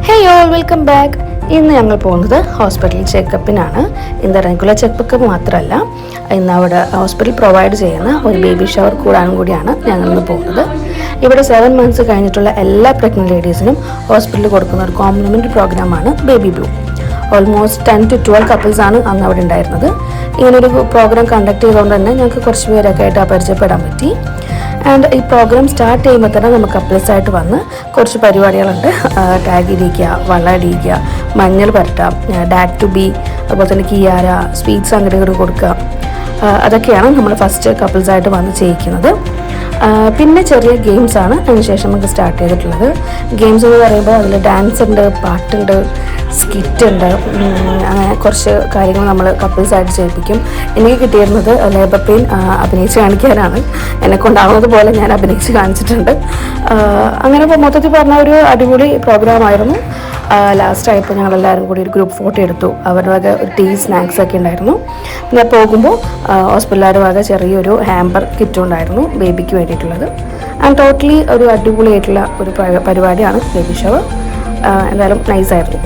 Hey all, welcome back. ഇന്ന് ഞങ്ങൾ പോകുന്നത് ഹോസ്പിറ്റൽ ചെക്കപ്പിനാണ്. ഇന്ന് റെഗുലർ ചെക്കപ്പ് മാത്രമല്ല, ഇന്ന് അവിടെ ഹോസ്പിറ്റൽ പ്രൊവൈഡ് ചെയ്യുന്ന ഒരു ബേബി ഷവർ കൂടിയാണ് ഞങ്ങൾ ഇന്ന് പോകുന്നത്. ഇവിടെ 7 months കഴിഞ്ഞിട്ടുള്ള എല്ലാ പ്രഗ്നന്റ് ലേഡീസിനും ഹോസ്പിറ്റലിൽ കൊടുക്കുന്ന ഒരു കോംപ്ലിമെൻ്ററി പ്രോഗ്രാമാണ് baby blue. Almost 10 to 12 couples ആണ് അന്ന് അവിടെ ഉണ്ടായിരുന്നത്. ഇങ്ങനൊരു പ്രോഗ്രാം കണ്ടക്ട് ചെയ്തുകൊണ്ട് തന്നെ ഞങ്ങൾക്ക് കുറച്ച് പേരൊക്കെ ആയിട്ട് പരിചയപ്പെടാൻ പറ്റി. ആൻഡ് ഈ പ്രോഗ്രാം സ്റ്റാർട്ട് ചെയ്യുമ്പോൾ തന്നെ നമുക്ക് കപ്പിൾസായിട്ട് വന്ന് കുറച്ച് പരിപാടികളുണ്ട്. ടാഗ് ഇടിക്കുക, വള ഇടിക്കുക, മഞ്ഞൾ പരട്ടാം, ഡാഡ് ടു ബി, അതുപോലെ തന്നെ കിയാര, സ്വീറ്റ്സ് അങ്ങോട്ട് കൊടുക്കുക. അതൊക്കെയാണ് നമ്മൾ ഫസ്റ്റ് കപ്പിൾസായിട്ട് വന്ന് ചെയ്യിക്കുന്നത്. പിന്നെ ചെറിയ ഗെയിംസാണ് അതിനുശേഷം നമുക്ക് സ്റ്റാർട്ട് ചെയ്തിട്ടുള്ളത്. ഗെയിംസ് എന്ന് പറയുമ്പോൾ അതിൽ ഡാൻസ് ഉണ്ട്, പാട്ടുണ്ട്, സ്കിറ്റ് ഉണ്ട്, അങ്ങനെ കുറച്ച് കാര്യങ്ങൾ നമ്മൾ കപ്പിൾസായിട്ട് ചെയ്യിപ്പിക്കും. എനിക്ക് കിട്ടിയിരുന്നത് ലേബർ പെയിൻ അഭിനയിച്ച് കാണിക്കാനാണ്. എന്നെക്കൊണ്ടാവുന്നത് പോലെ ഞാൻ അഭിനയിച്ച് കാണിച്ചിട്ടുണ്ട്. അങ്ങനെ മൊത്തത്തിൽ പറഞ്ഞ ഒരു അടിപൊളി പ്രോഗ്രാമായിരുന്നു. ലാസ്റ്റായപ്പോൾ ഞങ്ങളെല്ലാവരും കൂടി ഒരു ഗ്രൂപ്പ് ഫോട്ടോ എടുത്തു. അവരുടെ വക ഒരു ടീ സ്നാക്സ് ഒക്കെ ഉണ്ടായിരുന്നു. പിന്നെ പോകുമ്പോൾ ഹോസ്പിറ്റലുകാരുടെ വക ചെറിയൊരു ഹാമ്പർ കിറ്റും ഉണ്ടായിരുന്നു ബേബിക്ക് വേണ്ടിയിട്ടുള്ളത്. ആൻഡ് ടോട്ടലി ഒരു അടിപൊളിയായിട്ടുള്ള ഒരു പരിപാടിയാണ് ബേബി ഷവർ. എന്തായാലും നൈസായിരുന്നു.